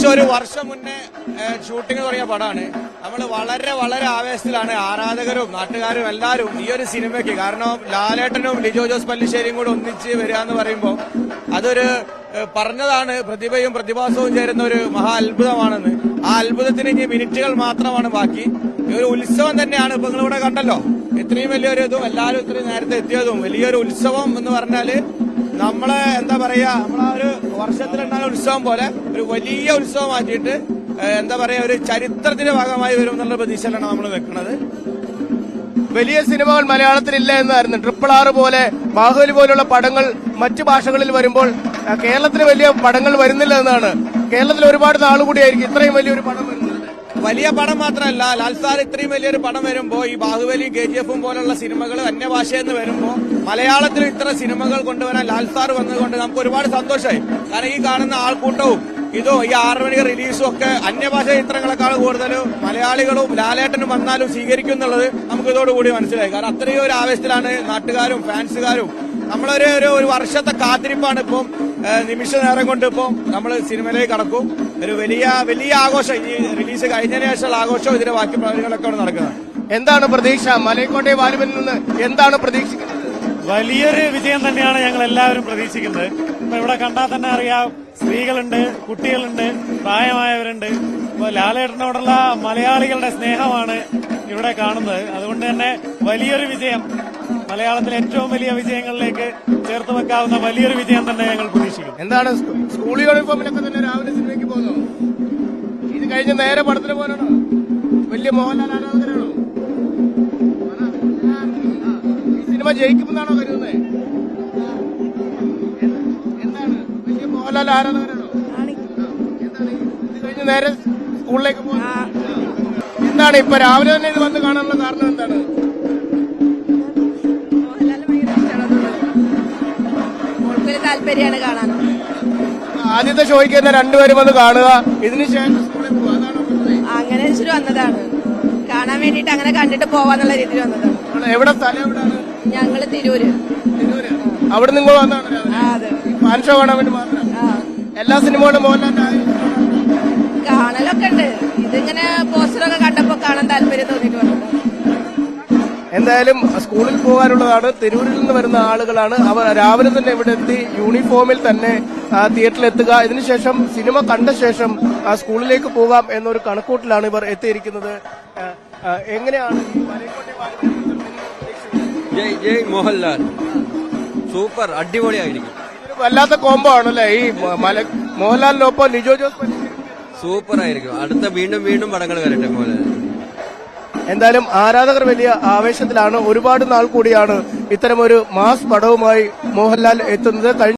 ഏകദേശം ഒരു വർഷം മുന്നേ ഷൂട്ടിംഗ് തുടങ്ങിയ പടമാണ്. നമ്മൾ വളരെ വളരെ ആവേശത്തിലാണ് ആരാധകരും നാട്ടുകാരും എല്ലാവരും ഈ ഒരു സിനിമയ്ക്ക്. കാരണം ലാലേട്ടനും ലിജോ ജോസ് പല്ലിശ്ശേരിയും കൂടെ ഒന്നിച്ച് വരിക എന്ന് പറയുമ്പോൾ അതൊരു പറഞ്ഞതാണ്, പ്രതിഭയും പ്രതിഭാസവും ചേരുന്ന ഒരു മഹാ അത്ഭുതമാണെന്ന്. ആ അത്ഭുതത്തിന് ഇനി മിനിറ്റുകൾ മാത്രമാണ് ബാക്കി. ഈ ഒരു ഉത്സവം തന്നെയാണ്. ഇപ്പൊ നിങ്ങളിവിടെ കണ്ടല്ലോ, ഇത്രയും വലിയൊരു ഇതും എല്ലാവരും ഇത്രയും നേരത്തെ എത്തിയതും വലിയൊരു ഉത്സവം എന്ന് പറഞ്ഞാല് നമ്മളെ എന്താ പറയാ, നമ്മളാ ഒരു വർഷത്തിലുണ്ടാകുന്ന ഉത്സവം പോലെ ഒരു വലിയ ഉത്സവം മാറ്റിയിട്ട് എന്താ പറയാ ഒരു ചരിത്രത്തിന്റെ ഭാഗമായി വരും എന്നുള്ള പ്രതീക്ഷയിലാണ് നമ്മൾ വെക്കുന്നത്. വലിയ സിനിമകൾ മലയാളത്തിലില്ല എന്നായിരുന്നു. RRR പോലെ ബാഹുബലി പോലുള്ള പടങ്ങൾ മറ്റു ഭാഷകളിൽ വരുമ്പോൾ കേരളത്തിന് വലിയ പടങ്ങൾ വരുന്നില്ല എന്നാണ്. കേരളത്തിൽ ഒരുപാട് നാളുകൂടിയായിരിക്കും ഇത്രയും വലിയൊരു പടം വരുന്നത്. വലിയ പടം മാത്രമല്ല, ലാൽ സാർ ഇത്രയും വലിയൊരു പടം വരുമ്പോ ഈ ബാഹുബലിയും KGF പോലുള്ള സിനിമകൾ അന്യഭാഷയെന്ന് വരുമ്പോ മലയാളത്തിൽ ഇത്ര സിനിമകൾ കൊണ്ടുവരാൻ ലാൽ സാർ വന്നതുകൊണ്ട് നമുക്ക് ഒരുപാട് സന്തോഷമായി. കാരണം ഈ കാണുന്ന ആൾക്കൂട്ടവും ഇതോ ഈ 6 മണി റിലീസും ഒക്കെ അന്യഭാഷ ചിത്രങ്ങളെക്കാൾ കൂടുതൽ മലയാളികളും ലാലേട്ടനും വന്നാലും സ്വീകരിക്കും എന്നുള്ളത് നമുക്ക് ഇതോടുകൂടി മനസ്സിലായി. കാരണം അത്രയും ഒരു ആവേശത്തിലാണ് നാട്ടുകാരും ഫാൻസുകാരും. നമ്മളൊരു ഒരു വർഷത്തെ കാത്തിരിപ്പാണ് ഇപ്പം നിമിഷ നേരം കൊണ്ട് ഇപ്പം നമ്മൾ സിനിമയിലേക്ക് കടക്കും. ഒരു വലിയ വലിയ ആഘോഷം, ഈ റിലീസ് കഴിഞ്ഞതിന് ശേഷമുള്ള ആഘോഷവും ഇതിന്റെ ബാക്കി പ്രവർത്തനങ്ങളൊക്കെ അവിടെ നടക്കുന്നത്. എന്താണ് പ്രതീക്ഷ? മലയക്കോട്ടെ വാലുവിൽ നിന്ന് എന്താണ് പ്രതീക്ഷിക്കുന്നത്? വലിയൊരു വിജയം തന്നെയാണ് ഞങ്ങൾ എല്ലാവരും പ്രതീക്ഷിക്കുന്നത്. ഇപ്പൊ ഇവിടെ കണ്ടാൽ തന്നെ അറിയാം, സ്ത്രീകളുണ്ട്, കുട്ടികളുണ്ട്, പ്രായമായവരുണ്ട്. ഇപ്പൊ ലാലേട്ടനോടുള്ള മലയാളികളുടെ സ്നേഹമാണ് ഇവിടെ കാണുന്നത്. അതുകൊണ്ട് തന്നെ വലിയൊരു വിജയം, മലയാളത്തിലെ ഏറ്റവും വലിയ വിജയങ്ങളിലേക്ക് ചേർത്ത് വെക്കാവുന്ന വലിയൊരു വിജയം തന്നെ ഞങ്ങൾ പ്രതീക്ഷിക്കുന്നു. എന്താണ് സ്കൂൾ യൂണിഫോമിലൊക്കെ തന്നെ രാവിലെ സിനിമയ്ക്ക് പോകുന്നു? ഇത് കഴിഞ്ഞ് നേരെ പടത്തിന് പോകാനാണോ? വലിയ മോഹൻലാൽ ആരാധകരാണോ? ഈ സിനിമ ജയിക്കുമെന്നാണോ കരുതുന്നത്? എന്താണ് വലിയ മോഹൻലാൽ ആരാധകരാണോ? എന്താണ് ഇത് കഴിഞ്ഞ് നേരെ സ്കൂളിലേക്ക് പോകുന്നത്? എന്താണ് ഇപ്പൊ രാവിലെ തന്നെ ഇത് വന്ന് കാണാനുള്ള കാരണം എന്താണ്? താല്പര്യമാണ് കാണാൻ. ആദ്യത്തെ ഷോയ്ക്ക് തന്നെ രണ്ടുപേരും വന്ന് കാണുക, ഇതിനുശേഷം സ്കൂളിൽ പോകുക, അങ്ങനെ വെച്ചിട്ട് വന്നതാണ്. കാണാൻ വേണ്ടിട്ട് അങ്ങനെ കണ്ടിട്ട് പോവാന്നുള്ള രീതിയിൽ വന്നതാണ്. എവിടെ സ്ഥലം എവിടെയാണ്? ഞങ്ങള് തിരൂര്. അവിടെ നിങ്ങൾ വന്നാണ് ഫാൻ ഷോ കാണാൻ വേണ്ടി മാത്രം? എല്ലാ സിനിമകളും മോഹൻലാൽ കാണലൊക്കെ ഉണ്ട്. ഇതിങ്ങനെ പോസ്റ്ററൊക്കെ കണ്ടപ്പോ കാണാൻ താല്പര്യം തോന്നിട്ട് വന്നത്. എന്തായാലും സ്കൂളിൽ പോകാനുള്ളതാണ്. തിരൂരിൽ നിന്ന് വരുന്ന ആളുകളാണ്. അവർ രാവിലെ തന്നെ ഇവിടെ എത്തി യൂണിഫോമിൽ തന്നെ തിയേറ്ററിൽ എത്തുക, ഇതിനുശേഷം സിനിമ കണ്ട ശേഷം സ്കൂളിലേക്ക് പോകാം എന്നൊരു കണക്കൂട്ടിലാണ് ഇവർ എത്തിയിരിക്കുന്നത്. എങ്ങനെയാണ് ജയ് മോഹൻലാൽ? സൂപ്പർ, അടിപൊളിയായിരിക്കും. വല്ലാത്ത കോംബോ ആണല്ലേ ഈ മോഹൻലാലിനൊപ്പം ലിജോ ജോസ്? സൂപ്പർ ആയിരിക്കും. അടുത്ത വീണ്ടും വീണ്ടും പടങ്ങൾ വരട്ടെ മോഹൻലാൽ. എന്തായാലും ആരാധകർ വലിയ ആവേശത്തിലാണ്. ഒരുപാട് നാൾ കൂടിയാണ് ഇത്തരമൊരു മാസ് പടവുമായി മോഹൻലാൽ എത്തുന്നത്.